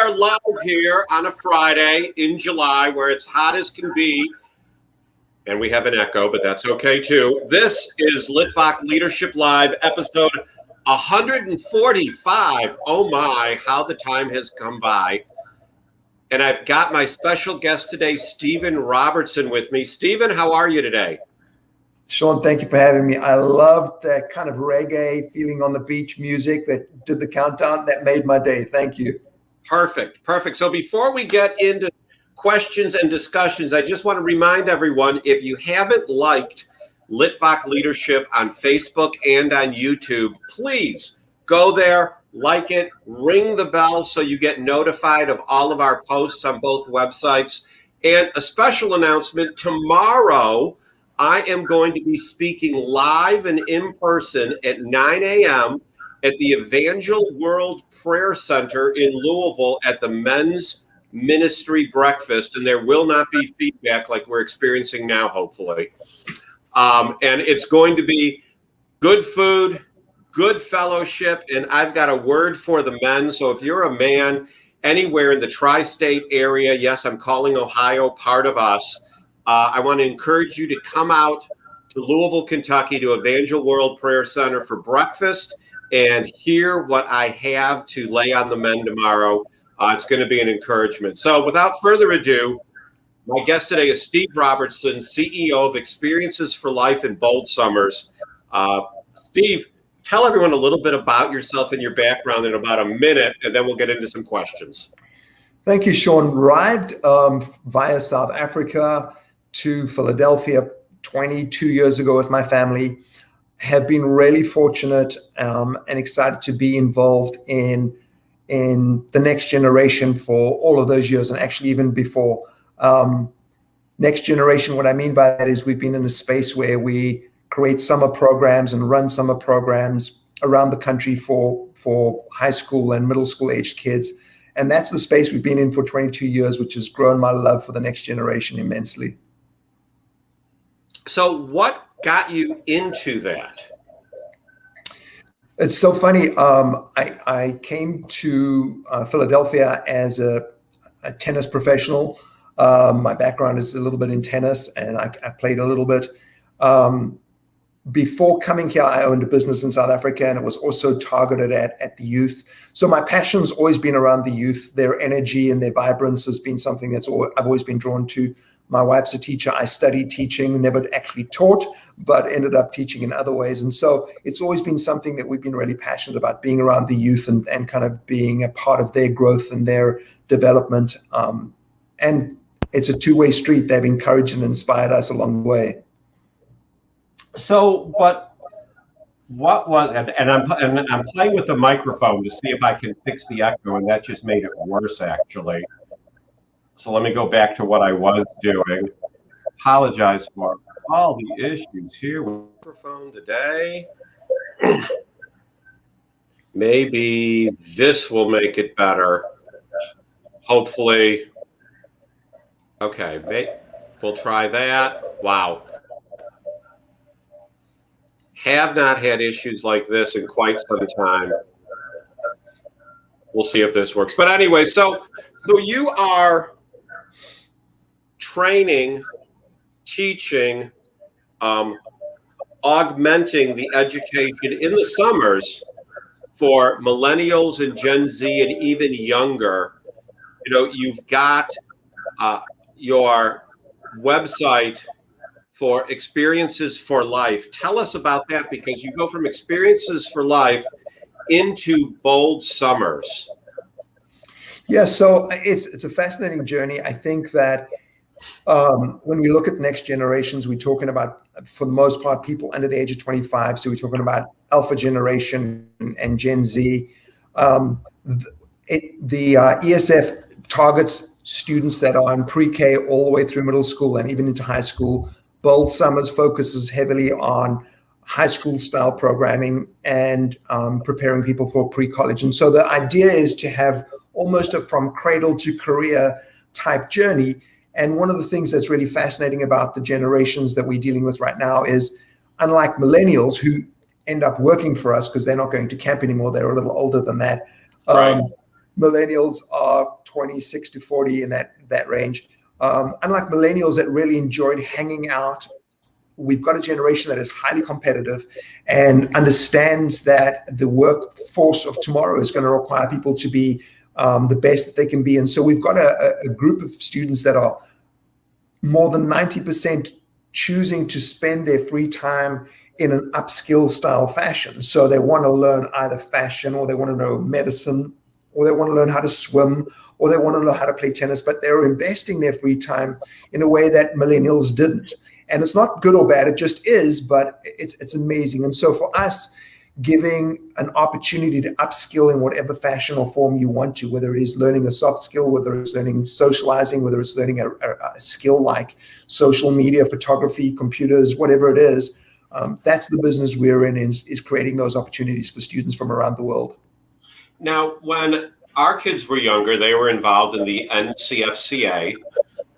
are live here on a Friday in July where it's hot as can be. And we have an echo, but that's okay too. This is Litvak Leadership Live, episode 145. Oh my, how the time has come by. And I've got my special guest today, Stephen Robertson, with me. Stephen, how are you today? Sean, thank you for having me. I loved that kind of reggae feeling on the beach music that did the countdown. That made my day. Thank you. Perfect, perfect. So before we get into questions and discussions, I just want to remind everyone, if you haven't liked Litvak Leadership on Facebook and on YouTube, please go there, like it, ring the bell so you get notified of all of our posts on both websites. And a special announcement, tomorrow I am going to be speaking live and in person at 9 a.m. at the Evangel World Prayer Center in Louisville at the Men's Ministry Breakfast, and there will not be feedback like we're experiencing now, hopefully. And it's going to be good food, good fellowship, and I've got a word for the men. So if you're a man anywhere in the tri-state area, yes, I'm calling Ohio part of us, I want to encourage you to come out to Louisville, Kentucky, to Evangel World Prayer Center for breakfast and hear what I have to lay on the men tomorrow. It's going to be an encouragement. So without further ado, my guest today is Steve Robertson, CEO of Experiences for Life in Bold Summers. Steve, tell everyone a little bit about yourself and your background in about a minute, and then we'll get into some questions. Thank you, Sean. Arrived via South Africa to Philadelphia 22 years ago with my family. Have been really fortunate and excited to be involved in the next generation for all of those years, and actually even before. Next generation, what I mean by that is we've been in a space where we create summer programs and run summer programs around the country for high school and middle school aged kids. And that's the space we've been in for 22 years, which has grown my love for the next generation immensely. So what got you into that? It's so funny. I came to Philadelphia as a tennis professional. My background is a little bit in tennis, and I played a little bit. Before coming here, I owned a business in South Africa, and it was also targeted at the youth. So my passion's always been around the youth. Their energy and their vibrance has been something I've always been drawn to. My wife's a teacher. I studied teaching, never actually taught, but ended up teaching in other ways. And so it's always been something that we've been really passionate about, being around the youth and kind of being a part of their growth and their development. And it's a two-way street. They've encouraged and inspired us along the way. So, but what was, and I'm playing with the microphone to see if I can fix the echo, and that just made it worse, actually. So let me go back to what I was doing. Apologize for all the issues here with the microphone today. Maybe this will make it better. Hopefully. Okay, we'll try that. Wow. Have not had issues like this in quite some time. We'll see if this works. But anyway, so you are training, teaching, augmenting the education in the summers for millennials and Gen Z and even younger. You know, you've got your website for Experiences for Life. Tell us about that, because you go from Experiences for Life into Bold Summers. Yeah, so it's a fascinating journey. I think that when we look at the next generations, we're talking about, for the most part, people under the age of 25. So we're talking about Alpha generation and Gen Z. The ESF targets students that are in pre-K all the way through middle school and even into high school. Bold Summers focuses heavily on high school style programming and preparing people for pre-college. And so the idea is to have almost a from cradle to career type journey. And one of the things that's really fascinating about the generations that we're dealing with right now is, unlike millennials who end up working for us because they're not going to camp anymore, they're a little older than that. Right. Millennials are 26 to 40 in that range. Unlike millennials that really enjoyed hanging out, we've got a generation that is highly competitive and understands that the workforce of tomorrow is going to require people to be the best that they can be. And so we've got a group of students that are more than 90% choosing to spend their free time in an upskill style fashion. So they want to learn either fashion, or they want to know medicine, or they want to learn how to swim, or they want to learn how to play tennis, but they're investing their free time in a way that millennials didn't. And it's not good or bad, it just is, but it's amazing. And so for us, giving an opportunity to upskill in whatever fashion or form you want to, whether it is learning a soft skill, whether it's learning socializing, whether it's learning a skill like social media, photography, computers, whatever it is, that's the business we're in, is creating those opportunities for students from around the world. Now, when our kids were younger, they were involved in the NCFCA,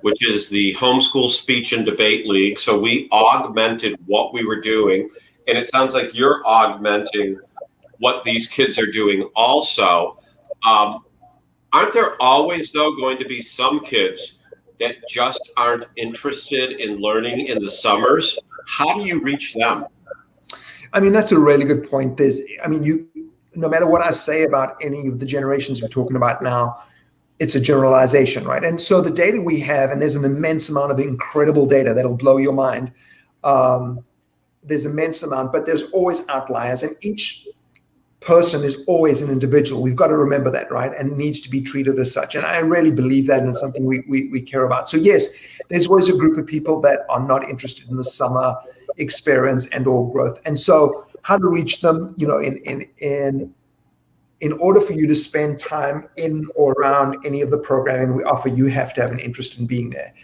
which is the Homeschool Speech and Debate League. So we augmented what we were doing. And it sounds like you're augmenting what these kids are doing also. Aren't there always, though, going to be some kids that just aren't interested in learning in the summers? How do you reach them? I mean, that's a really good point. No matter what I say about any of the generations we're talking about now, it's a generalization, right? And so the data we have, and there's an immense amount of incredible data that'll blow your mind. There's immense amount, but there's always outliers, and each person is always an individual. We've got to remember that, right? And needs to be treated as such. And I really believe that, and it's something we care about. So yes, there's always a group of people that are not interested in the summer experience and or growth. And so how to reach them, in order for you to spend time in or around any of the programming we offer, you have to have an interest in being there.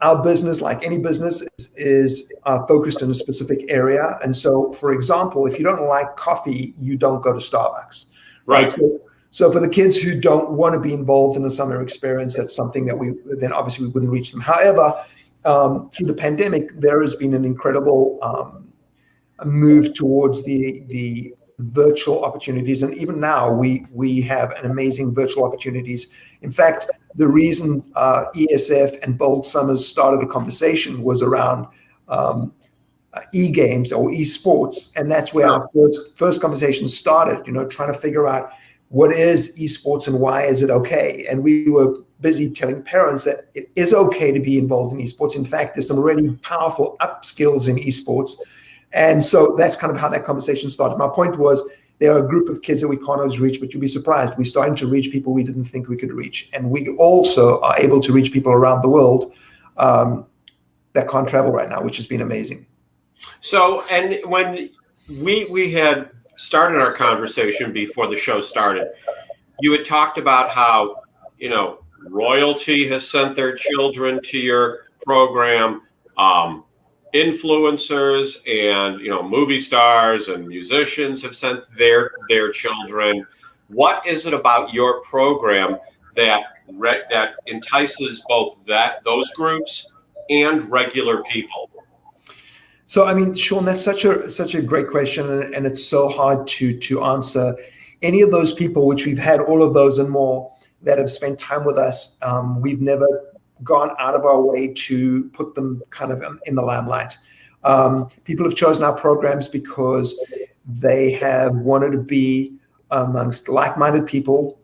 Our business, like any business, is focused in a specific area. And so, for example, if you don't like coffee, you don't go to Starbucks. Right. So for the kids who don't want to be involved in the summer experience, that's something that then obviously we wouldn't reach them. However, through the pandemic, there has been an incredible move towards the virtual opportunities. And even now we have an amazing virtual opportunities. In fact, the reason ESF and Bold Summers started a conversation was around e-games or esports. And that's where our first conversation started, trying to figure out what is esports and why is it okay? And we were busy telling parents that it is okay to be involved in esports. In fact, there's some really powerful upskills in esports. And so that's kind of how that conversation started. My point was, there are a group of kids that we can't always reach, but you'll be surprised. We're starting to reach people we didn't think we could reach. And we also are able to reach people around the world that can't travel right now, which has been amazing. So, and when we had started our conversation before the show started, you had talked about how, royalty has sent their children to your program. Influencers and movie stars and musicians have sent their children. What is it about your program that entices both those groups and regular people? So I mean, Sean, that's such a great question, and it's so hard to answer. Any of those people, which we've had all of those and more, that have spent time with us, we've never gone out of our way to put them kind of in the limelight. People have chosen our programs because they have wanted to be amongst like-minded people,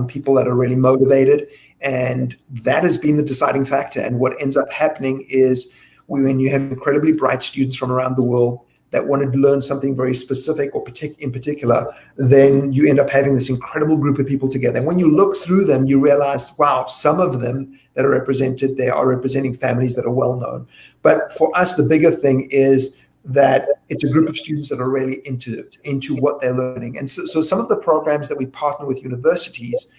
people that are really motivated, and that has been the deciding factor. And what ends up happening is when you have incredibly bright students from around the world that wanted to learn something very specific or in particular, then you end up having this incredible group of people together. And when you look through them, you realize, wow, some of them that are represented, they are representing families that are well known. But for us, the bigger thing is that it's a group of students that are really into what they're learning. And so some of the programs that we partner with universities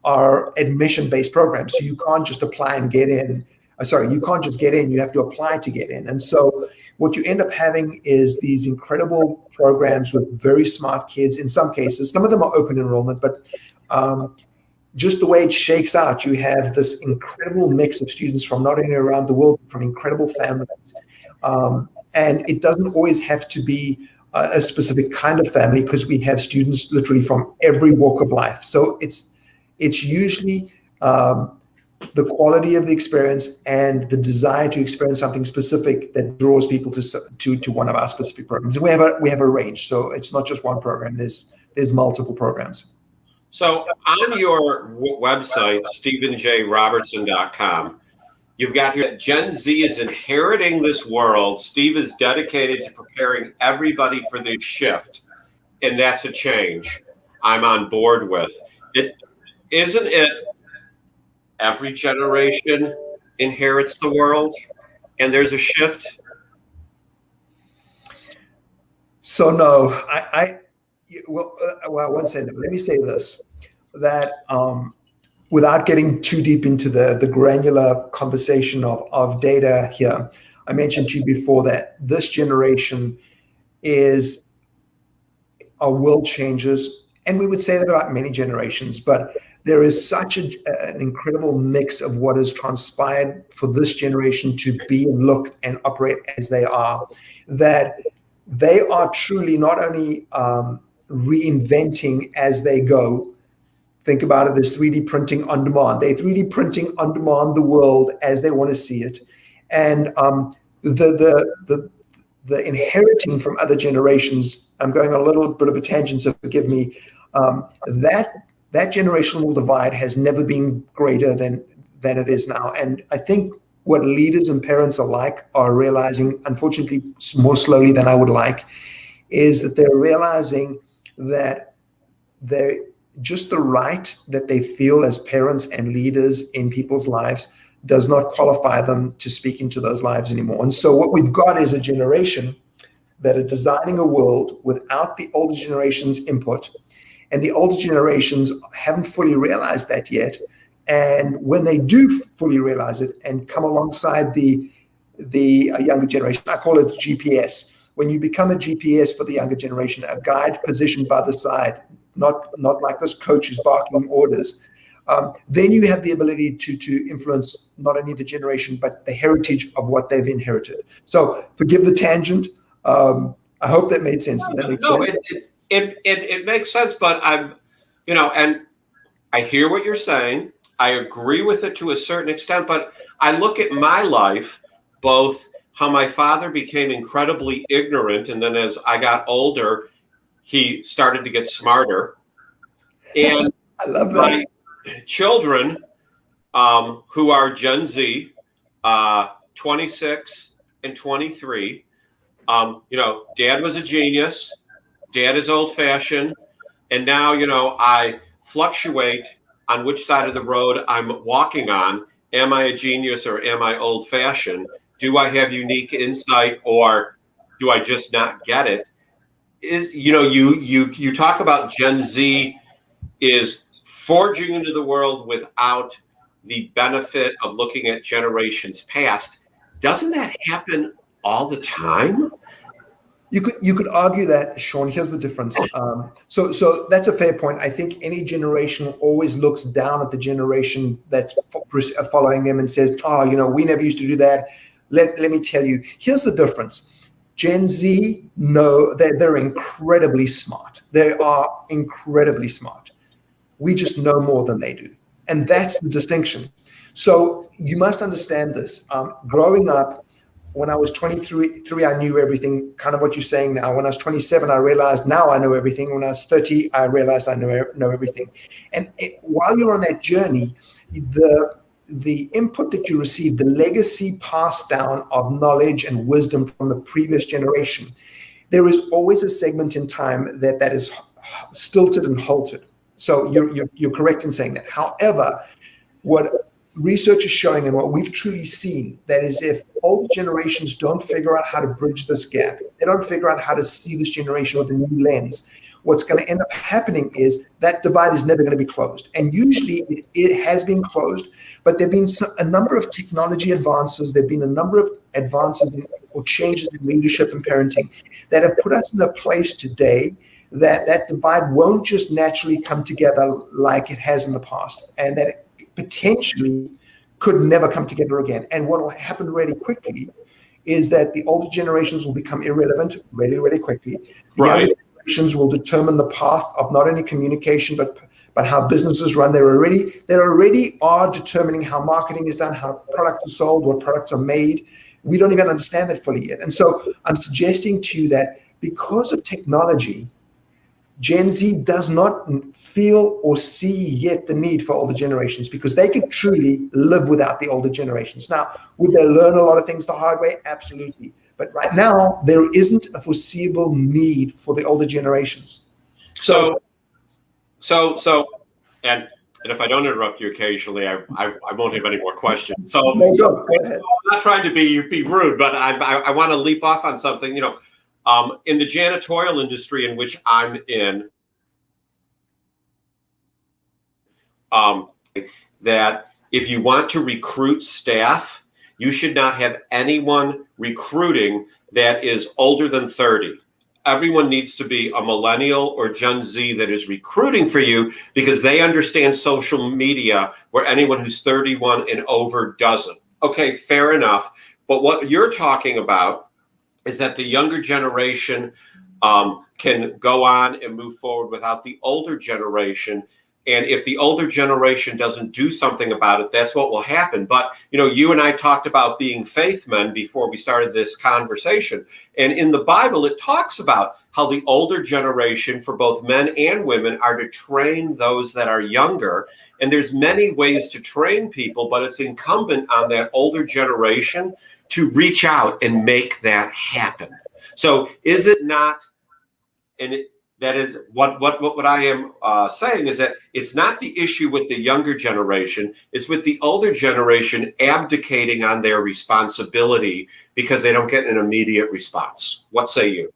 are admission-based programs. So you can't just apply and get in. You can't just get in, you have to apply to get in. And so what you end up having is these incredible programs with very smart kids. In some cases, some of them are open enrollment, but just the way it shakes out, you have this incredible mix of students from not only around the world, from incredible families. And it doesn't always have to be a specific kind of family, because we have students literally from every walk of life. So it's usually the quality of the experience and the desire to experience something specific that draws people to one of our specific programs. And we have a range, so it's not just one program. There's multiple programs. So on your website, StephenJRobertson.com, you've got here that Gen Z is inheriting this world. Steve is dedicated to preparing everybody for this shift, and that's a change I'm on board with. Isn't it every generation inherits the world and there's a shift? So no, I won't say that. Let me say this, that without getting too deep into the granular conversation of data here, I mentioned to you before that this generation is our world changers, and we would say that about many generations, but there is such an incredible mix of what has transpired for this generation to be and look and operate as they are, that they are truly not only reinventing as they go. Think about it as 3D printing on demand. They're 3D printing on demand the world as they want to see it. And the inheriting from other generations, I'm going on a little bit of a tangent, so forgive me, that generational divide has never been greater than it is now. And I think what leaders and parents alike are realizing, unfortunately more slowly than I would like, is that they're realizing that they're just the right that they feel as parents and leaders in people's lives does not qualify them to speak into those lives anymore. And so what we've got is a generation that are designing a world without the older generation's input, and the older generations haven't fully realized that yet. And when they do fully realize it and come alongside the younger generation, I call it GPS. When you become a GPS for the younger generation, a guide positioned by the side, not like this coach who's barking orders, then you have the ability to influence not only the generation, but the heritage of what they've inherited. So forgive the tangent. I hope that made sense. It makes sense, but and I hear what you're saying. I agree with it to a certain extent, but I look at my life, both how my father became incredibly ignorant, and then as I got older, he started to get smarter. And I love that. My children, who are Gen Z, 26 and 23, Dad was a genius. Dad is old-fashioned, and now, I fluctuate on which side of the road I'm walking on. Am I a genius or am I old-fashioned? Do I have unique insight or do I just not get it? You talk about Gen Z is forging into the world without the benefit of looking at generations past. Doesn't that happen all the time? You could argue that, Sean. Here's the difference. So that's a fair point. I think any generation always looks down at the generation that's following them and says, we never used to do that. Let me tell you, here's the difference. Gen Z, no, they're incredibly smart. They are incredibly smart. We just know more than they do. And that's the distinction. So you must understand this. Growing up, when I was 23, I knew everything, kind of what you're saying now. When I was 27, I realized now I know everything. When I was 30, I realized I know everything. And while you're on that journey, the input that you receive, the legacy passed down of knowledge and wisdom from the previous generation, there is always a segment in time that is stilted and halted. So you're correct in saying that. However, what research is showing and what we've truly seen, that is, if older generations don't figure out how to bridge this gap, they don't figure out how to see this generation with a new lens, what's going to end up happening is that divide is never going to be closed. And usually it has been closed, but there have been a number of technology advances, there have been a number of advances or changes in leadership and parenting that have put us in a place today that divide won't just naturally come together like it has in the past, and that it potentially could never come together again. And what will happen really quickly is that the older generations will become irrelevant really, really quickly. The Right. younger generations will determine the path of not only communication, but how businesses run. They already are determining how marketing is done, how products are sold, what products are made. We don't even understand that fully yet. And so I'm suggesting to you that because of technology, Gen Z does not feel or see yet the need for older generations because they can truly live without the older generations. Now, would they learn a lot of things the hard way? Absolutely. But right now, there isn't a foreseeable need for the older generations. So, and if I don't interrupt you occasionally, I won't have any more questions. So, Go ahead. I'm not trying to be rude, but I want to leap off on something. In the janitorial industry in which I'm in, that if you want to recruit staff, you should not have anyone recruiting that is older than 30. Everyone needs to be a millennial or Gen Z that is recruiting for you because they understand social media where anyone who's 31 and over doesn't. Okay, fair enough. But what you're talking about is that the younger generation can go on and move forward without the older generation. And if the older generation doesn't do something about it, that's what will happen. But, you and I talked about being faith men before we started this conversation. And in the Bible, it talks about how the older generation, for both men and women, are to train those that are younger. And there's many ways to train people, but it's incumbent on that older generation to reach out and make that happen. So is it not, that is what I am saying is that it's not the issue with the younger generation. It's with the older generation abdicating on their responsibility because they don't get an immediate response. What say you?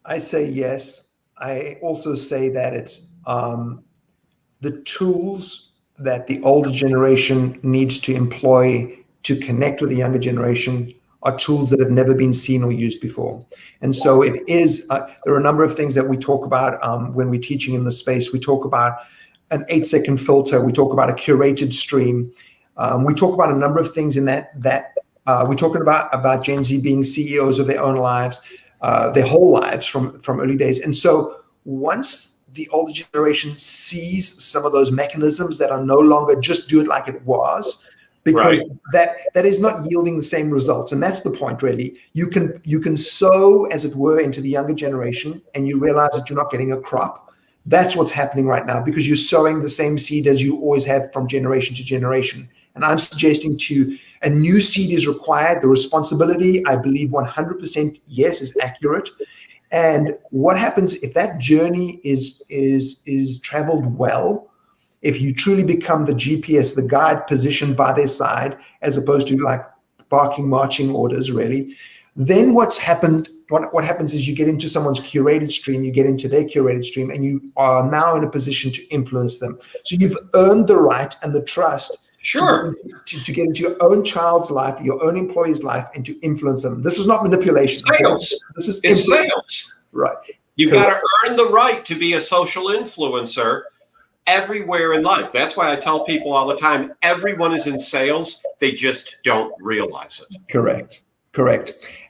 I say yes. I also say that it's the tools that the older generation needs to employ to connect with the younger generation are tools that have never been seen or used before. And so it is, there are a number of things that we talk about when we're teaching in the space. We talk about an 8-second filter. We talk about a curated stream. We talk about a number of things in that we're talking about Gen Z being CEOs of their own lives, their whole lives from early days. And so once the older generation sees some of those mechanisms that are no longer just do it like it was, because that is not yielding the same results. And that's the point, really. You can sow, as it were, into the younger generation, and you realize that you're not getting a crop. That's what's happening right now, because you're sowing the same seed as you always have from generation to generation. And I'm suggesting to you, a new seed is required. The responsibility, I believe 100% yes, is accurate. And what happens if that journey is traveled well? If you truly become the GPS, the guide positioned by their side, as opposed to like barking marching orders, really, then what happens is you get into someone's curated stream, you get into their curated stream, and you are now in a position to influence them. So you've earned the right and the trust to get into your own child's life, your own employee's life, and to influence them. This is not manipulation. Sales. This is it's sales. Right. You've got to earn the right to be a social influencer everywhere in life. That's why I tell people all the time, everyone is in sales. They just don't realize it. Correct.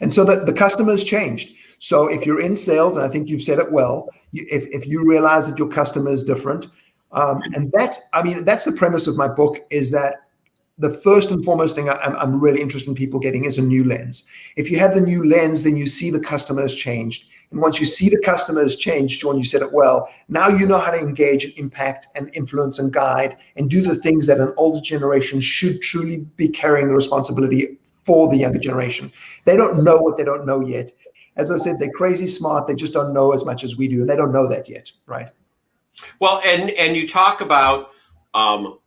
And so the customer's changed. So if you're in sales, and I think you've said it well, if you realize that your customer is different, and that's the premise of my book, is that the first and foremost thing I'm really interested in people getting is a new lens. If you have the new lens, then you see the customer has changed. And once you see the customer has changed, Sean, you said it well, now you know how to engage and impact and influence and guide and do the things that an older generation should truly be carrying the responsibility for the younger generation. They don't know what they don't know yet. As I said, they're crazy smart. They just don't know as much as we do. And they don't know that yet, right? Well, and you talk about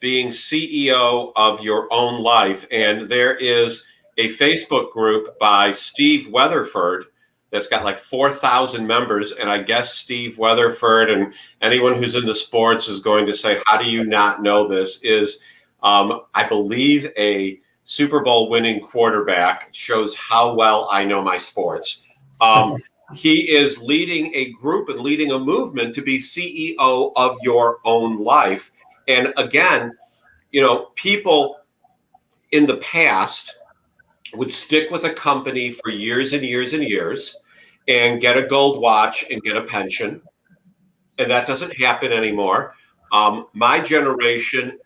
being CEO of your own life. And there is a Facebook group by Steve Weatherford that's got like 4,000 members. And I guess Steve Weatherford and anyone who's into sports is going to say, how do you not know this? Is, I believe, a Super Bowl winning quarterback. Shows how well I know my sports. He is leading a group and leading a movement to be CEO of your own life. And again, people in the past would stick with a company for years and years and years and get a gold watch and get a pension. And that doesn't happen anymore. My generation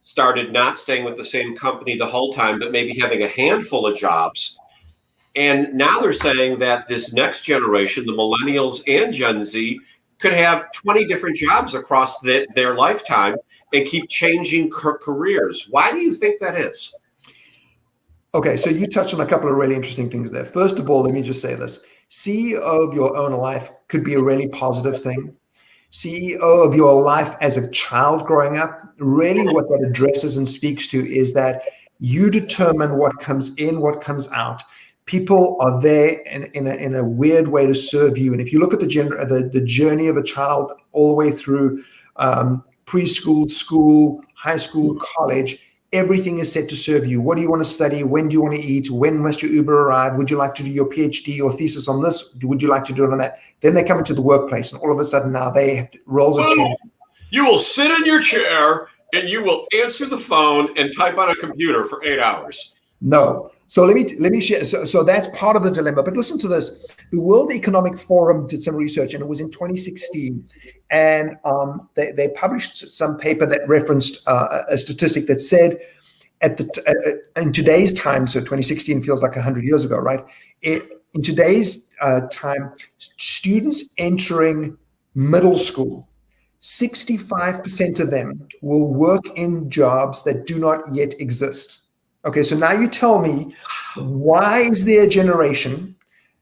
started not staying with the same company the whole time, but maybe having a handful of jobs. And now they're saying that this next generation, the Millennials and Gen Z, could have 20 different jobs across their lifetime and keep changing careers. Why do you think that is? Okay, so you touched on a couple of really interesting things there. First of all, let me just say this. CEO of your own life could be a really positive thing. CEO of your life as a child growing up, really what that addresses and speaks to is that you determine what comes in, what comes out. People are there in a weird way to serve you. And if you look at the journey of a child all the way through preschool, school, high school, college, everything is set to serve you. What do you want to study? When do you want to eat? When must your Uber arrive? Would you like to do your PhD or thesis on this? Would you like to do it on that? Then they come into the workplace, and all of a sudden now they have roles have changed. You will sit in your chair and you will answer the phone and type on a computer for 8 hours. No. So let me share. So that's part of the dilemma. But listen to this. The World Economic Forum did some research, and it was in 2016. And they published some paper that referenced a statistic that said in today's time, so 2016 feels like 100 years ago, right? In today's time, students entering middle school, 65% of them will work in jobs that do not yet exist. Okay, so now you tell me, why is there a generation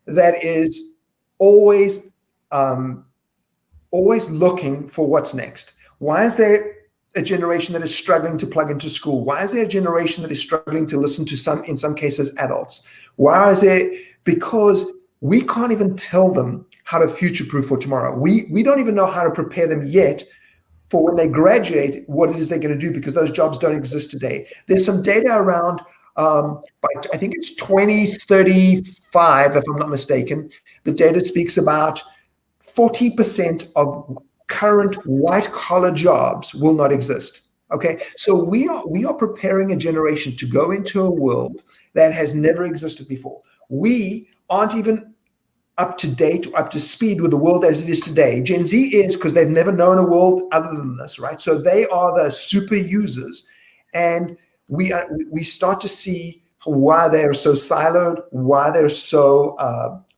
that is always looking for what's next? Why is there a generation that is struggling to plug into school? Why is there a generation that is struggling to listen to in some cases, adults? Why is there? Because we can't even tell them how to future-proof for tomorrow. We don't even know how to prepare them yet for when they graduate, what it is they're going to do, because those jobs don't exist today. There's some data around, I think it's 2035, if I'm not mistaken. The data speaks about 40% of current white-collar jobs will not exist. Okay, so we are preparing a generation to go into a world that has never existed before. We aren't even up to date, up to speed with the world as it is today. Gen Z is, because they've never known a world other than this, right? So they are the super users, and we start to see why they're so siloed, why they're so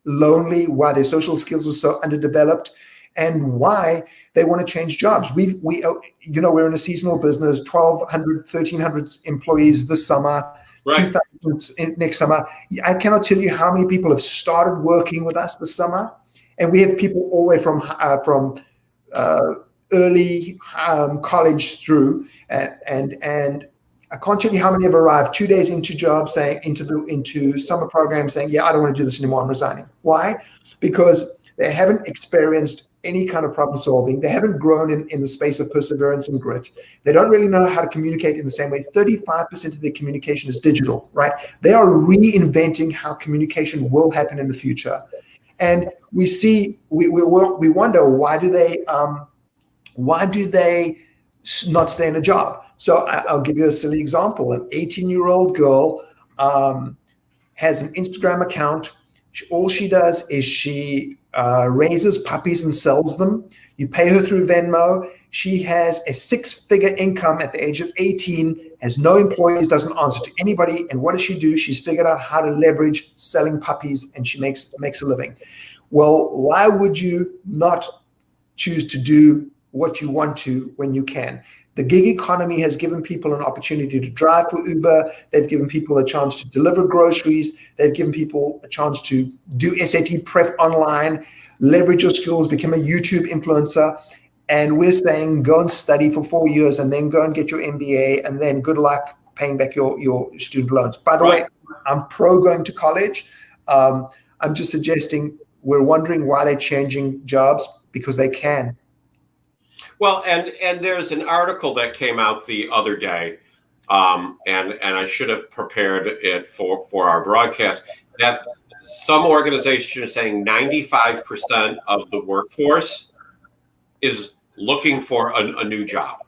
lonely, why their social skills are so underdeveloped, and why they want to change jobs. We're in a seasonal business, 1,200, 1,300 employees this summer. Right. 2,000 next summer. I cannot tell you how many people have started working with us this summer, and we have people all the way from early college through, and I can't tell you how many have arrived 2 days into jobs, saying into summer programs, saying, "Yeah, I don't want to do this anymore. I'm resigning." Why? Because they haven't experienced any kind of problem solving. They haven't grown in the space of perseverance and grit. They don't really know how to communicate in the same way. 35% of their communication is digital, right? They are reinventing how communication will happen in the future. And we wonder, why do they not stay in a job? So I'll give you a silly example. An 18-year-old girl has an Instagram account. All she does is she raises puppies and sells them. You pay her through Venmo. She has a 6-figure income at the age of 18, has no employees, doesn't answer to anybody. And what does she do? She's figured out how to leverage selling puppies, and she makes a living. Well, why would you not choose to do what you want to when you can? The gig economy has given people an opportunity to drive for Uber. They've given people a chance to deliver groceries. They've given people a chance to do SAT prep online, leverage your skills, become a YouTube influencer. And we're saying, go and study for 4 years and then go and get your MBA, and then good luck paying back your student loans. By the way, I'm pro going to college. I'm just suggesting, we're wondering why they're changing jobs, because they can. Well, and there's an article that came out the other day, and I should have prepared it for our broadcast, that some organizations are saying 95% of the workforce is looking for a new job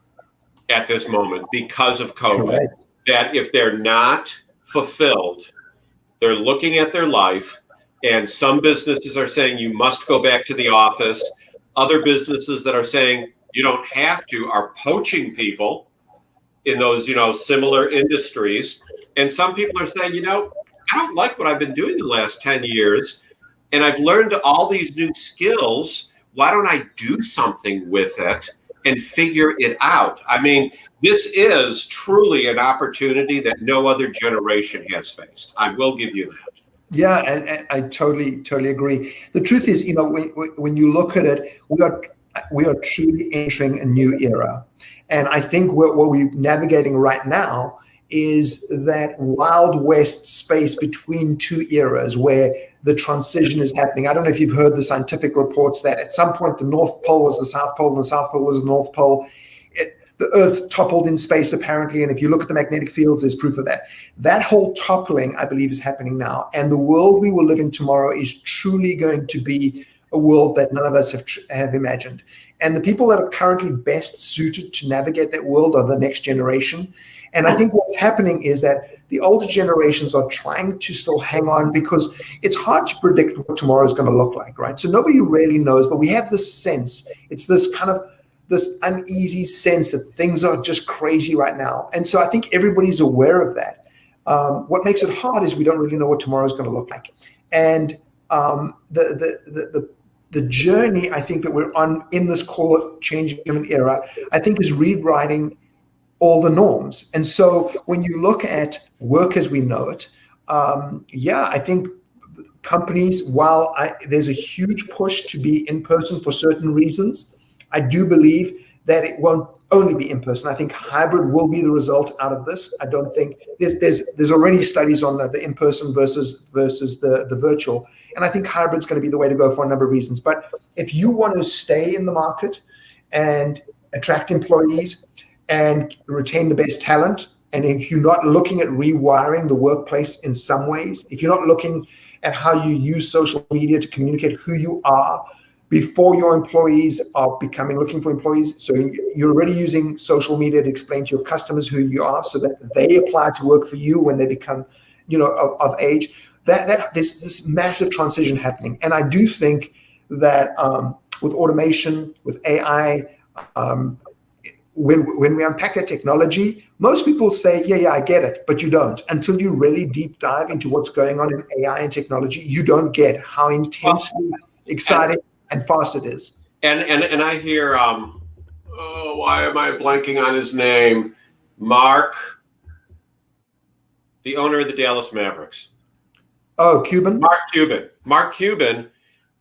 at this moment because of COVID. Correct. That if they're not fulfilled they're looking at their life, and some businesses are saying you must go back to the office. Other businesses that are saying you don't have to are poaching people in those, similar industries. And some people are saying, I don't like what I've been doing the last 10 years, and I've learned all these new skills. Why don't I do something with it and figure it out? I mean, this is truly an opportunity that no other generation has faced. I will give you that. Yeah, and I totally agree. The truth is, when you look at it, we are truly entering a new era. And I think what we're navigating right now is that Wild West space between two eras where the transition is happening. I don't know if you've heard the scientific reports that at some point the North Pole was the South Pole and the South Pole was the North Pole. The Earth toppled in space, apparently, and if you look at the magnetic fields, there's proof of that. That whole toppling, I believe, is happening now. And the world we will live in tomorrow is truly going to be a world that none of us have imagined. And the people that are currently best suited to navigate that world are the next generation. And I think what's happening is that the older generations are trying to still hang on because it's hard to predict what tomorrow is going to look like, right? So nobody really knows, but we have this sense. It's this kind of this uneasy sense that things are just crazy right now. And so I think everybody's aware of that. What makes it hard is we don't really know what tomorrow is going to look like. And the journey I think that we're on in this call of changing human era, I think is rewriting all the norms. And so when you look at work as we know it, I think companies, while there's a huge push to be in person for certain reasons, I do believe that it won't only be in person. I think hybrid will be the result out of this. I don't think there's already studies on the in person versus the virtual, and I think hybrid's going to be the way to go for a number of reasons. But if you want to stay in the market and attract employees and retain the best talent, and if you're not looking at rewiring the workplace in some ways, if you're not looking at how you use social media to communicate who you are before your employees are looking for employees. So you're already using social media to explain to your customers who you are so that they apply to work for you when they become, of age. That there's this massive transition happening. And I do think that with automation, with AI, when we unpack that technology, most people say, yeah, I get it, but you don't. Until you really deep dive into what's going on in AI and technology, you don't get how intensely exciting and fast it is. And I hear, why am I blanking on his name? Mark, the owner of the Dallas Mavericks. Oh, Cuban? Mark Cuban,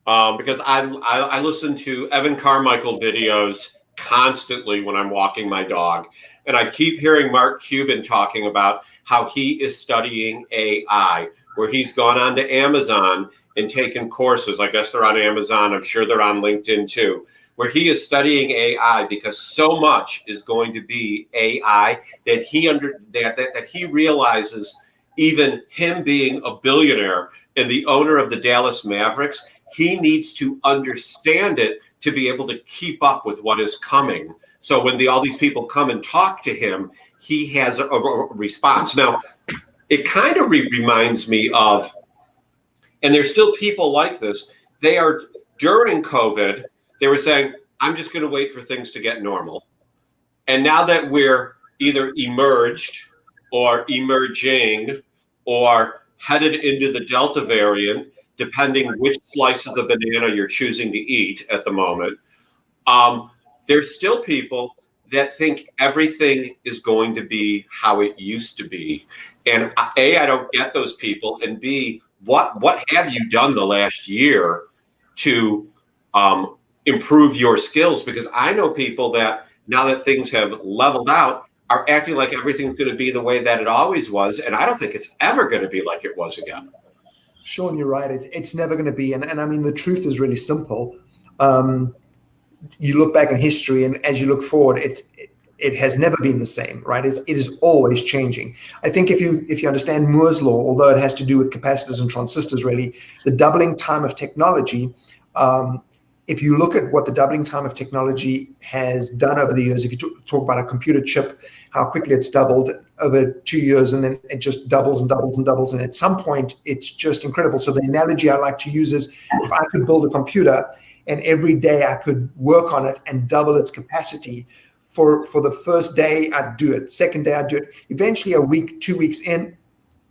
because I listen to Evan Carmichael videos constantly when I'm walking my dog. And I keep hearing Mark Cuban talking about how he is studying AI, where he's gone on to Amazon and taken courses. I guess they're on Amazon. I'm sure they're on LinkedIn too, where he is studying AI because so much is going to be AI that he realizes, even him being a billionaire and the owner of the Dallas Mavericks, he needs to understand it to be able to keep up with what is coming. So when all these people come and talk to him, he has a response. Now, it kind of reminds me of, and there's still people like this, during COVID, they were saying, I'm just going to wait for things to get normal. And now that we're either emerged or emerging or headed into the Delta variant, depending which slice of the banana you're choosing to eat at the moment, there's still people that think everything is going to be how it used to be. And A, I don't get those people, and B, what have you done the last year to improve your skills? Because I know people that now that things have leveled out are acting like everything's going to be the way that it always was. And I don't think it's ever going to be like it was again. Sean, you're right. It's never going to be. And I mean, the truth is really simple. You look back in history, and as you look forward, it has never been the same, right? It is always changing. I think if you understand Moore's law, although it has to do with capacitors and transistors, really, the doubling time of technology if you look at what the doubling time of technology has done over the years, if you talk about a computer chip, how quickly it's doubled over 2 years, and then it just doubles and doubles and doubles. And at some point, it's just incredible. So the analogy I like to use is, if I could build a computer and every day I could work on it and double its capacity, for the first day I'd do it, second day I'd do it, eventually a week, 2 weeks in,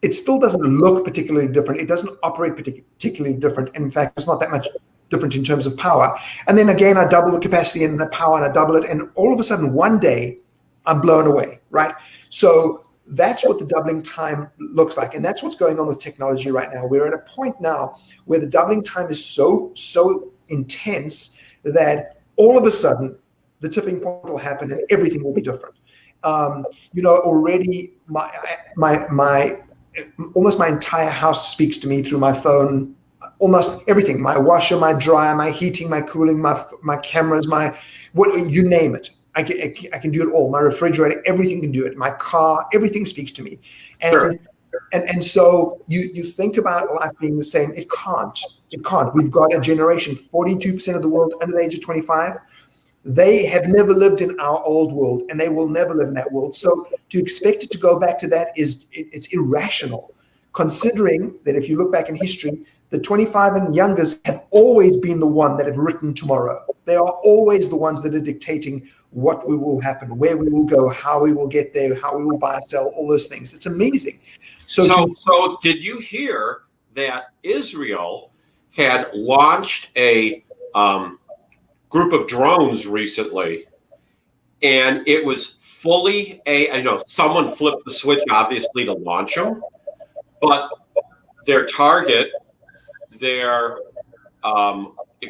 it still doesn't look particularly different. It doesn't operate particularly different. And in fact, it's not that much different in terms of power. And then again, I double the capacity and the power, and I double it. And all of a sudden, one day, I'm blown away, right? So that's what the doubling time looks like. And that's what's going on with technology right now. We're at a point now where the doubling time is so intense that all of a sudden, the tipping point will happen and everything will be different. Already almost my entire house speaks to me through my phone. Almost everything: my washer, my dryer, my heating, my cooling, my cameras, you name it. I can do it all. My refrigerator, everything can do it. My car, everything speaks to me. And Sure. and so you think about life being the same. It can't. We've got a generation, 42% of the world under the age of 25. They have never lived in our old world, and they will never live in that world. So to expect it to go back to that it's irrational, considering that if you look back in history, the 25 and youngers have always been the one that have written tomorrow. They are always the ones that are dictating what will happen, where we will go, how we will get there, how we will buy, sell, all those things. It's amazing. So did you hear that Israel had launched a group of drones recently, and it was fully I know someone flipped the switch, obviously, to launch them, but their target, it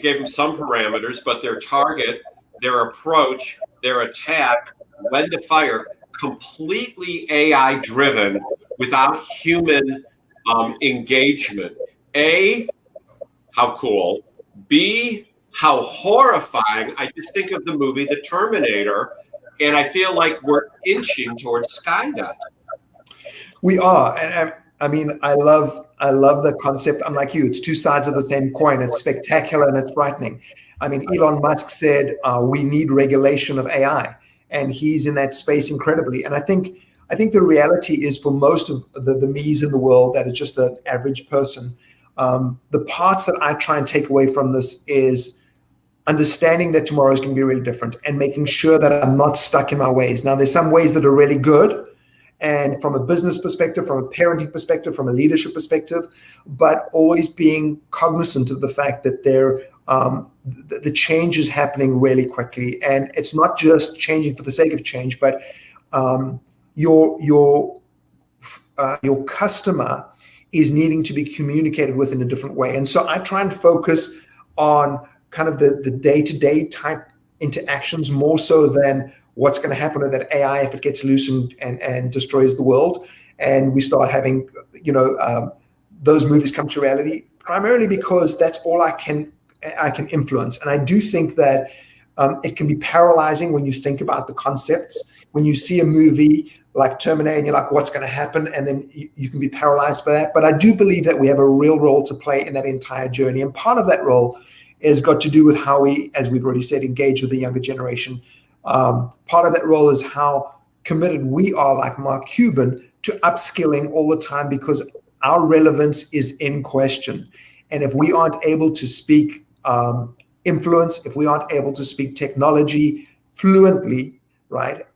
gave them some parameters, but their target, their approach, their attack, when to fire, completely AI driven without human engagement. A, how cool. B, how horrifying. I just think of the movie The Terminator, and I feel like we're inching towards Skynet. We are. And I mean, I love the concept. I'm like you. It's two sides of the same coin. It's spectacular and it's frightening. I mean, Elon Musk said we need regulation of AI, and he's in that space incredibly. And I think the reality is, for most of the me's in the world that are just the average person, the parts that I try and take away from this is understanding that tomorrow is going to be really different, and making sure that I'm not stuck in my ways. Now, there's some ways that are really good, and from a business perspective, from a parenting perspective, from a leadership perspective, but always being cognizant of the fact that the change is happening really quickly, and it's not just changing for the sake of change, but your customer is needing to be communicated with in a different way. And so I try and focus on kind of the day-to-day type interactions, more so than what's going to happen with that AI if it gets loose and destroys the world, and we start having those movies come to reality, primarily because that's all I can influence. And I do think that it can be paralyzing when you think about the concepts. When you see a movie like Terminator and you're like, what's going to happen? And then you can be paralyzed by that. But I do believe that we have a real role to play in that entire journey. And part of that role has got to do with how we, as we've already said, engage with the younger generation. Part of that role is how committed we are, like Mark Cuban, to upskilling all the time, because our relevance is in question. And if we aren't able to speak influence, if we aren't able to speak technology fluently, right,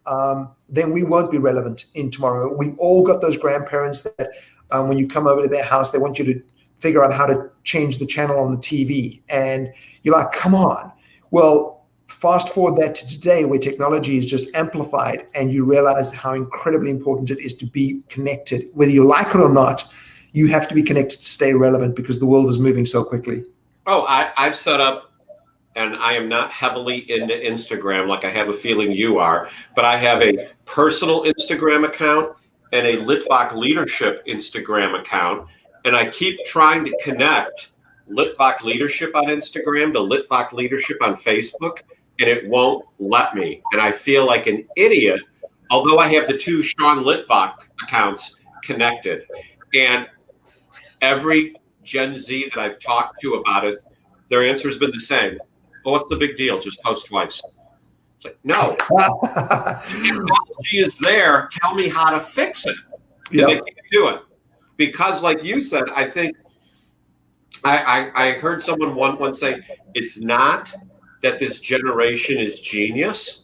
then we won't be relevant in tomorrow. We've all got those grandparents that when you come over to their house, they want you to figure out how to change the channel on the TV. And you're like, come on. Well, fast forward that to today, where technology is just amplified, and you realize how incredibly important it is to be connected. Whether you like it or not, you have to be connected to stay relevant, because the world is moving so quickly. Oh, I've set up, and I am not heavily into Instagram like I have a feeling you are, but I have a personal Instagram account and a Litvak Leadership Instagram account. And I keep trying to connect Litvak Leadership on Instagram to Litvak Leadership on Facebook, and it won't let me. And I feel like an idiot, although I have the two Sean Litvak accounts connected. And every Gen Z that I've talked to about it, their answer has been the same. Well, what's the big deal? Just post twice. It's like, no, the technology is there. Tell me how to fix it. And they can't do it. Because like you said, I think I heard someone once say, it's not that this generation is genius.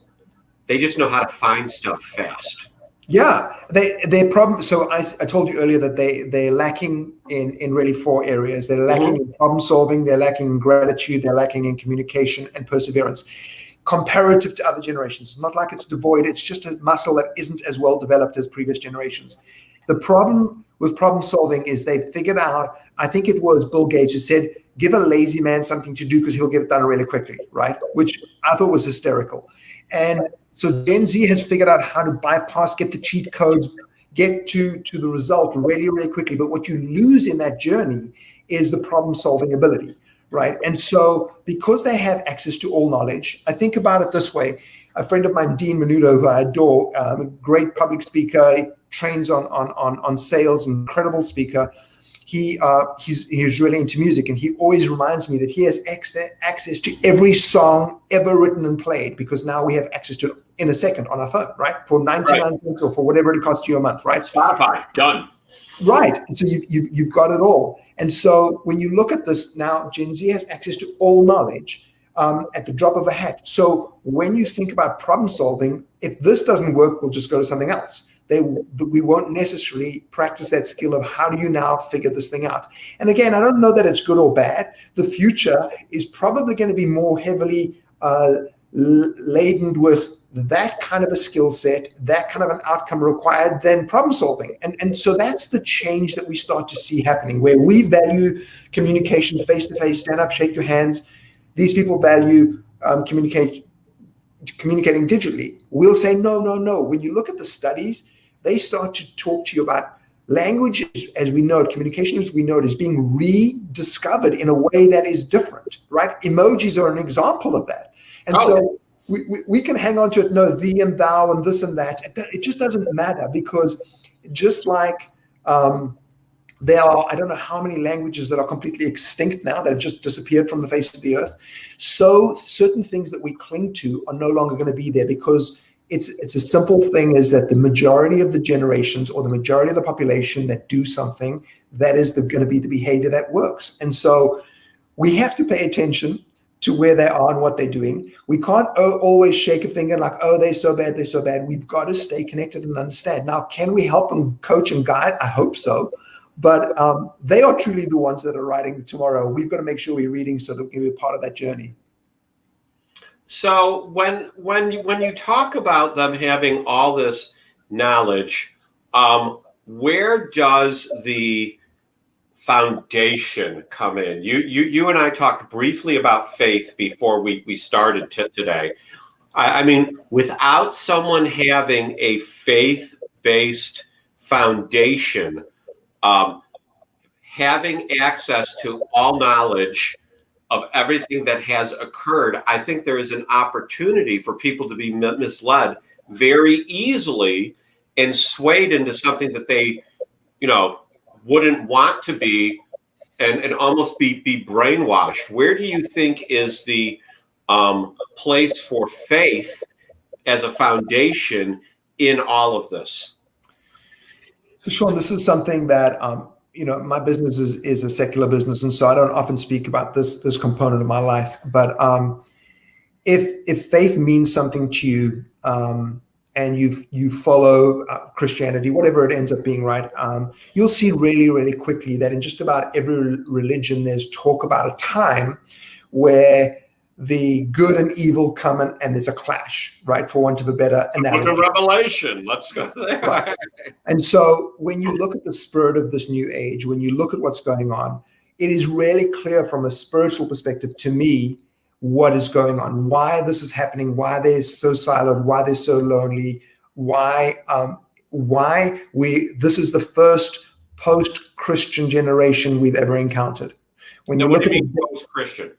They just know how to find stuff fast. Yeah, their problem. So I told you earlier that they're lacking in really 4 areas. They're lacking in problem solving. They're lacking in gratitude. They're lacking in communication and perseverance. Comparative to other generations, it's not like it's devoid. It's just a muscle that isn't as well developed as previous generations. The problem with problem solving is they figured out. I think it was Bill Gates who said, "Give a lazy man something to do because he'll get it done really quickly." Right, which I thought was hysterical. And so Gen Z has figured out how to bypass, get the cheat codes, get to the result really, really quickly. But what you lose in that journey is the problem-solving ability, right? And so because they have access to all knowledge, I think about it this way. A friend of mine, Dean Menudo, who I adore, a great public speaker, trains on sales, incredible speaker. He's really into music, and he always reminds me that he has access to every song ever written and played, because now we have access to it in a second on our phone, right? For 99 cents or for whatever it costs you a month, right? Spotify, done. Right. So you've got it all. And so when you look at this now, Gen Z has access to all knowledge at the drop of a hat. So when you think about problem solving, if this doesn't work, we'll just go to something else. We won't necessarily practice that skill of how do you now figure this thing out. And again, I don't know that it's good or bad. The future is probably going to be more heavily laden with that kind of a skill set, that kind of an outcome required than problem solving. And so that's the change that we start to see happening, where we value communication face-to-face, stand up, shake your hands. These people value communicating digitally. We'll say, no. When you look at the studies, they start to talk to you about language as we know it, communication as we know it, is being rediscovered in a way that is different, right? Emojis are an example of that. And so we can hang on to it, no, thee and thou and this and that. It just doesn't matter, because just like there are, I don't know how many languages that are completely extinct now, that have just disappeared from the face of the earth. So certain things that we cling to are no longer going to be there, because it's a simple thing, is that the majority of the generations or the majority of the population that do something, that is going to be the behavior that works. And so we have to pay attention to where they are and what they're doing. We can't always shake a finger like, oh, they're so bad, they're so bad. We've got to stay connected and understand. Now, can we help and coach and guide? I hope so. But they are truly the ones that are writing tomorrow. We've got to make sure we're reading so that we can be a part of that journey. So when you talk about them having all this knowledge, where does the foundation come in? You and I talked briefly about faith before we started today. I mean, without someone having a faith-based foundation, having access to all knowledge of everything that has occurred, I think there is an opportunity for people to be misled very easily and swayed into something that they, wouldn't want to be, and almost be brainwashed. Where do you think is the place for faith as a foundation in all of this? So Sean, this is something that my business is a secular business, and so I don't often speak about this component of my life. But if faith means something to you, and you follow Christianity, whatever it ends up being, right? You'll see really, really quickly that in just about every religion, there's talk about a time where the good and evil come and there's a clash, right? For want of a better analogy. Book of Revelation, let's go there. Right. And so when you look at the spirit of this new age, when you look at what's going on, it is really clear from a spiritual perspective to me what is going on, why this is happening, why they're so siloed, why they're so lonely, why this is the first post-Christian generation we've ever encountered. When you look at post-Christian,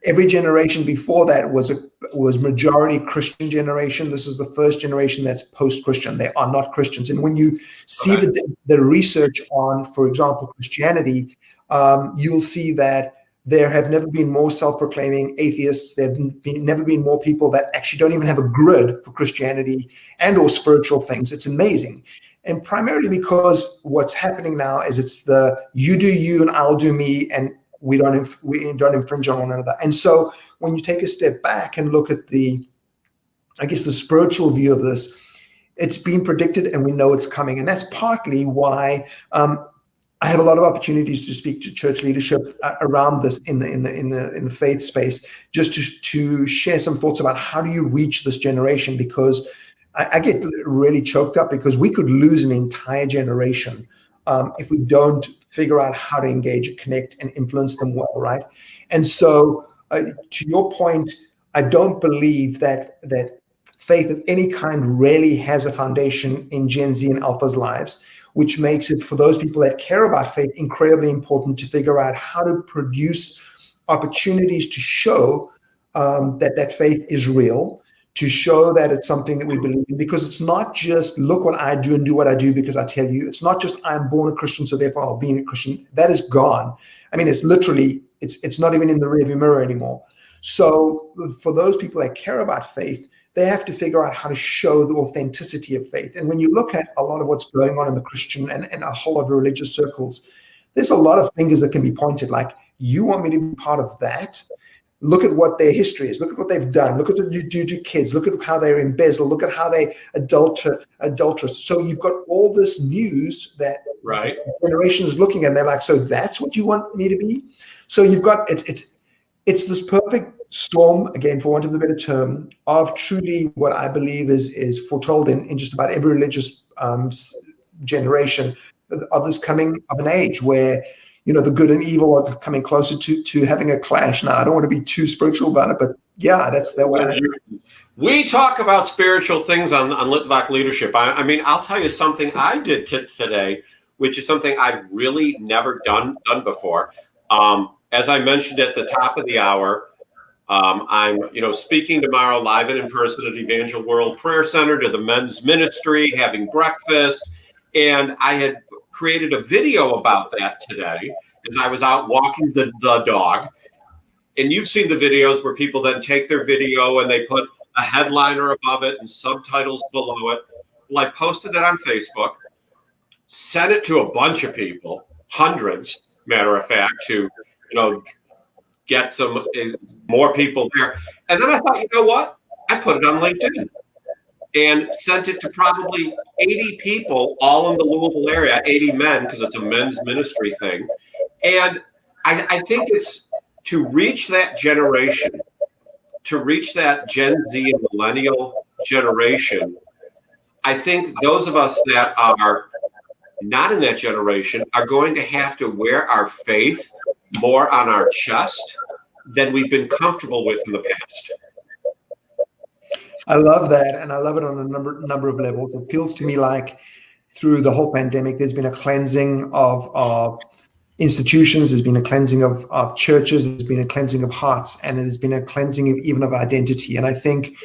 every generation before that was majority Christian generation. This is the first generation that's post-Christian. They are not Christians. And when you see the research on, for example, Christianity, you'll see that There have never been more self-proclaiming atheists. There have never been more people that actually don't even have a grid for Christianity and or spiritual things. It's amazing. And primarily because what's happening now is it's the you do you and I'll do me, and we don't infringe on one another. And so when you take a step back and look at the spiritual view of this, it's been predicted and we know it's coming. And that's partly why I have a lot of opportunities to speak to church leadership around this in the faith space, just to share some thoughts about how do you reach this generation, because I get really choked up because we could lose an entire generation if we don't figure out how to engage, connect, and influence them well, right? And so to your point, I don't believe that faith of any kind really has a foundation in Gen Z and Alpha's lives, which makes it, for those people that care about faith, incredibly important to figure out how to produce opportunities to show that faith is real, to show that it's something that we believe in, because it's not just look what I do and do what I do because I tell you. It's not just I'm born a Christian, so therefore I'll be a Christian. That is gone. I mean, it's literally, it's not even in the rearview mirror anymore. So for those people that care about faith, they have to figure out how to show the authenticity of faith. And when you look at a lot of what's going on in the Christian and a whole lot of religious circles, there's a lot of fingers that can be pointed, like, you want me to be part of that? Look at what their history is. Look at what they've done. Look at what they do to kids. Look at how they're embezzled. Look at how they adulterous. So you've got all this news that right generation is looking at, and they're like, so that's what you want me to be? So you've got, it's this perfect storm, again, for want of a better term, of truly what I believe is foretold in just about every religious generation, of this coming of an age where, you know, the good and evil are coming closer to having a clash. Now, I don't want to be too spiritual about it, but yeah, that's what we talk about spiritual things on Litvak Leadership. I mean, I'll tell you something I did today, which is something I've really never done before. As I mentioned at the top of the hour, I'm, speaking tomorrow live and in person at Evangel World Prayer Center to the men's ministry, having breakfast. And I had created a video about that today as I was out walking the dog. And you've seen the videos where people then take their video and they put a headliner above it and subtitles below it. Well, I posted that on Facebook, sent it to a bunch of people, hundreds, matter of fact, to, get some more people there. And then I thought, you know what? I put it on LinkedIn and sent it to probably 80 people, all in the Louisville area, 80 men, because it's a men's ministry thing. And I think it's to reach that generation, to reach that Gen Z and millennial generation. I think those of us that are not in that generation are going to have to wear our faith more on our chest than we've been comfortable with in the past. I love that, and I love it on a number of levels. It feels to me like through the whole pandemic, there's been a cleansing of institutions, there's been a cleansing of churches, there's been a cleansing of hearts, and there's been a cleansing even of identity. And I think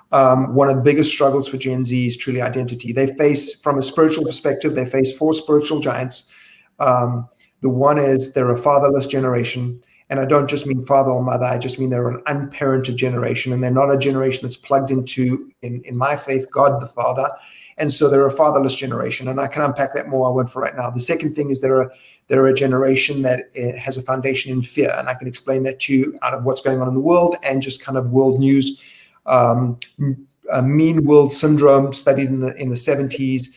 one of the biggest struggles for Gen Z is truly identity. They face, from a spiritual perspective, they face 4 spiritual giants. The one is they're a fatherless generation. And I don't just mean father or mother, I just mean they're an unparented generation, and they're not a generation that's plugged into, in my faith, God the Father. And so they're a fatherless generation. And I can unpack that more, I won't for right now. The second thing is they're a generation that has a foundation in fear. And I can explain that to you out of what's going on in the world and just kind of world news. Mean world syndrome, studied in the 70s,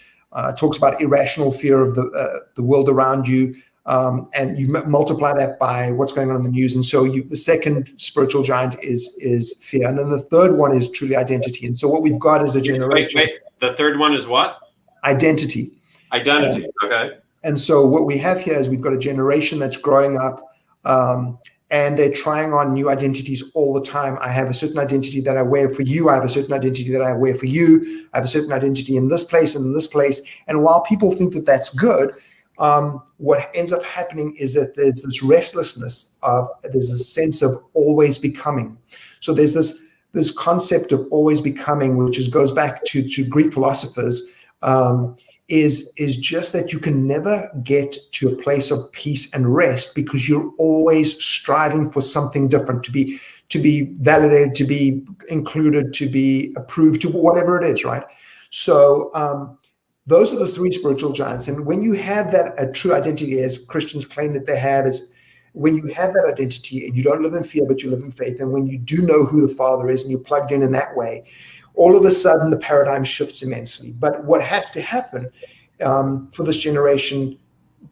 talks about irrational fear of the world around you. And you multiply that by what's going on in the news. And so the second spiritual giant is fear. And then the third one is truly identity. And so what we've got is a generation. Wait. The third one is what? Identity. Okay. And so what we have here is we've got a generation that's growing up, and they're trying on new identities all the time. I have a certain identity that I wear for you. I have a certain identity that I wear for you. I have a certain identity in this place and in this place. And while people think that that's good, what ends up happening is that there's this restlessness there's a sense of always becoming. So there's this concept of always becoming, which goes back to Greek philosophers, is just that you can never get to a place of peace and rest because you're always striving for something different, to be validated, to be included, to be approved, to whatever it is, right? So those are the three spiritual giants. And when you have that, a true identity, as Christians claim that they have, is when you have that identity and you don't live in fear, but you live in faith, and when you do know who the Father is and you're plugged in that way, all of a sudden the paradigm shifts immensely. But what has to happen for this generation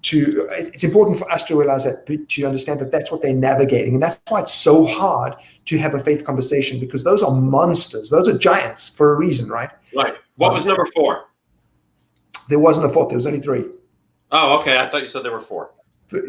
it's important for us to realize that, to understand that that's what they're navigating. And that's why it's so hard to have a faith conversation, because those are monsters. Those are giants for a reason, right? Right. What was number 4? There wasn't a fourth. There was only 3. Oh, okay. I thought you said there were 4.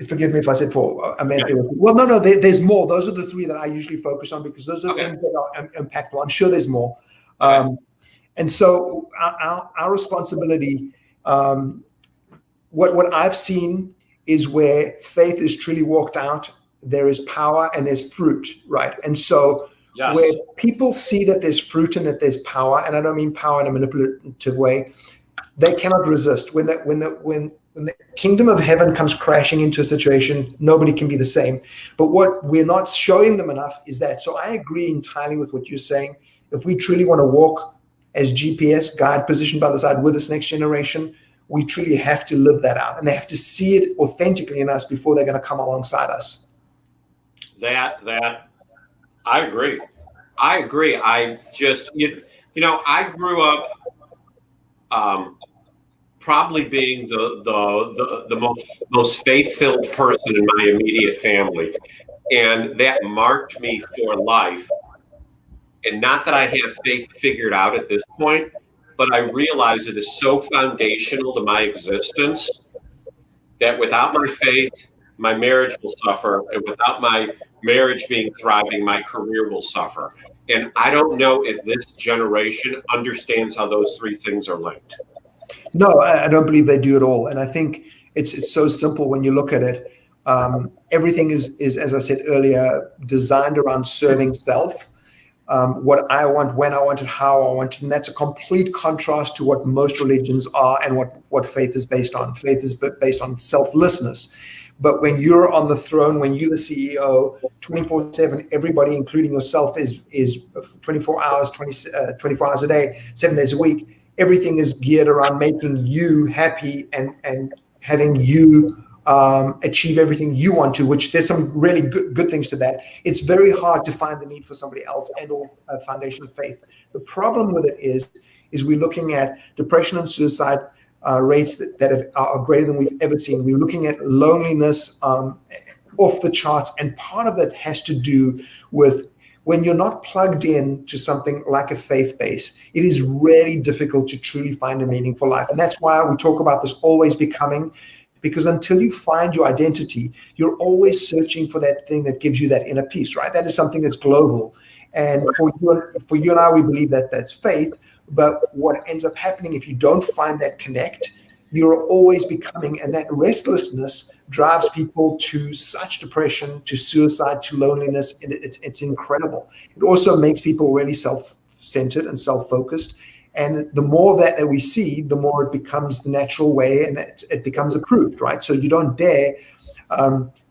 Forgive me if I said 4. I meant there was. Well, no. There's more. Those are the 3 that I usually focus on, because those are things that are impactful. I'm sure there's more. And so our responsibility, what I've seen is where faith is truly walked out, there is power and there's fruit, right? And so where people see that there's fruit and that there's power, and I don't mean power in a manipulative way, they cannot resist. When the kingdom of heaven comes crashing into a situation, nobody can be the same. But what we're not showing them enough is that. So I agree entirely with what you're saying. If we truly want to walk as GPS, guide, position by the side with this next generation, we truly have to live that out, and they have to see it authentically in us before they're going to come alongside us. That I agree. I just, I grew up probably being the most faith-filled person in my immediate family, and that marked me for life. And not that I have faith figured out at this point, but I realize it is so foundational to my existence that without my faith, my marriage will suffer. And without my marriage being thriving, my career will suffer. And I don't know if this generation understands how those 3 things are linked. No, I don't believe they do at all. And I think it's so simple when you look at it. Everything is, as I said earlier, designed around serving self. What I want, when I want it, how I want it. And that's a complete contrast to what most religions are and what faith is based on. Faith is based on selflessness. But when you're on the throne, when you're the CEO, 24/7, everybody, including yourself, is 24 hours, 24 hours a day, 7 days a week. Everything is geared around making you happy and having you achieve everything you want to, which there's some really good things to that. It's very hard to find the need for somebody else and or a foundation of faith. The problem with it is we're looking at depression and suicide rates that are greater than we've ever seen. We're looking at loneliness off the charts, and part of that has to do with when you're not plugged in to something like a faith base, it is really difficult to truly find a meaningful life. And that's why we talk about this always becoming, because until you find your identity, you're always searching for that thing that gives you that inner peace, right? That is something that's global. And for you and I, we believe that that's faith. But what ends up happening if you don't find that connect, you're always becoming, and that restlessness drives people to such depression, to suicide, to loneliness. And it's incredible. It also makes people really self-centered and self-focused. And the more of that we see, the more it becomes the natural way, and it becomes approved, right? So you don't dare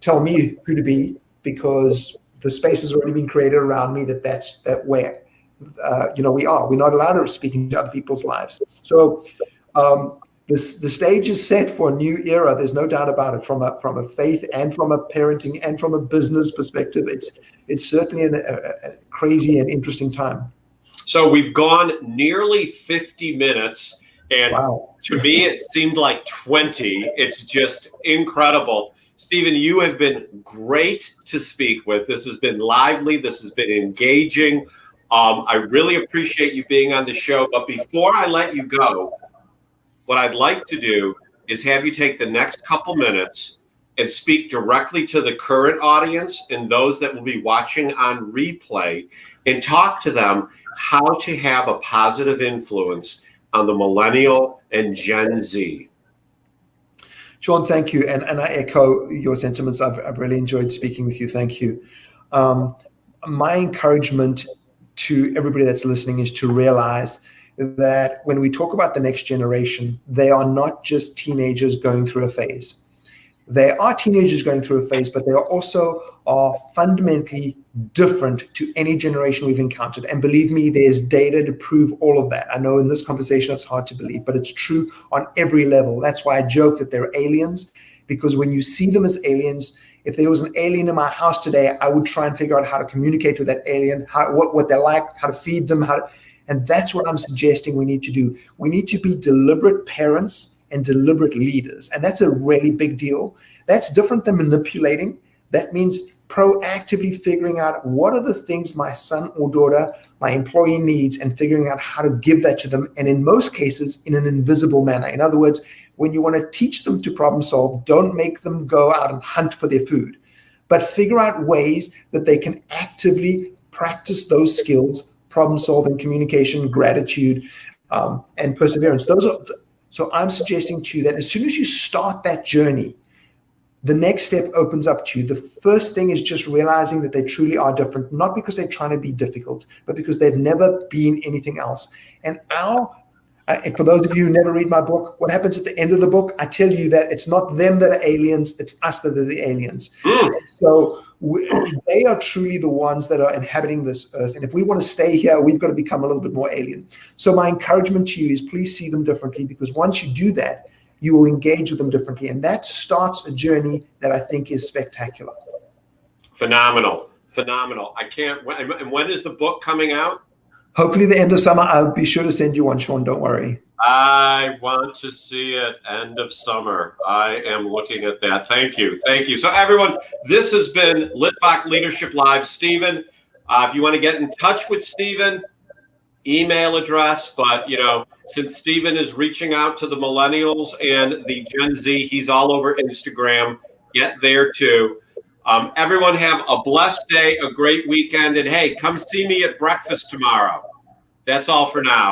tell me who to be, because the space has already been created around me that's where we are. We're not allowed to speak into other people's lives. So the stage is set for a new era. There's no doubt about it. From a faith and from a parenting and from a business perspective, it's certainly a crazy and interesting time. So we've gone nearly 50 minutes, and wow. To me, it seemed like 20. It's just incredible. Stephen, you have been great to speak with. This has been lively. This has been engaging. I really appreciate you being on the show. But before I let you go, what I'd like to do is have you take the next couple minutes and speak directly to the current audience and those that will be watching on replay, and talk to them how to have a positive influence on the Millennial and Gen Z. Sean, thank you. And I echo your sentiments. I've really enjoyed speaking with you. Thank you. My encouragement to everybody that's listening is to realize that when we talk about the next generation, they are not just teenagers going through a phase. They are teenagers going through a phase, but they are fundamentally different to any generation we've encountered. And believe me, there's data to prove all of that. I know in this conversation it's hard to believe, but it's true on every level. That's why I joke that they're aliens, because when you see them as aliens, if there was an alien in my house today, I would try and figure out how to communicate with that alien, what they're like, how to feed them, and that's what I'm suggesting we need to do. We need to be deliberate parents and deliberate leaders. And that's a really big deal. That's different than manipulating. That means proactively figuring out what are the things my son or daughter, my employee needs, and figuring out how to give that to them. And in most cases, in an invisible manner. In other words, when you want to teach them to problem solve, don't make them go out and hunt for their food, but figure out ways that they can actively practice those skills: problem solving, communication, gratitude, and perseverance. So I'm suggesting to you that as soon as you start that journey, the next step opens up to you. The first thing is just realizing that they truly are different, not because they're trying to be difficult, but because they've never been anything else. And for those of you who never read my book, what happens at the end of the book, I tell you that it's not them that are aliens, it's us that are the aliens. So they are truly the ones that are inhabiting this earth. And if we want to stay here, we've got to become a little bit more alien. So my encouragement to you is please see them differently, because once you do that, you will engage with them differently. And that starts a journey that I think is spectacular. Phenomenal. I can't wait. And when is the book coming out? Hopefully the end of summer. I'll be sure to send you one, Sean. Don't worry. I want to see it end of summer. I am looking at that. Thank you. So everyone, this has been Litvak Leadership Live. Stephen, if you want to get in touch with Stephen, email address, but since Stephen is reaching out to the millennials and the Gen Z, he's all over Instagram. Get there too. Everyone have a blessed day, a great weekend, and hey, come see me at breakfast tomorrow. That's all for now.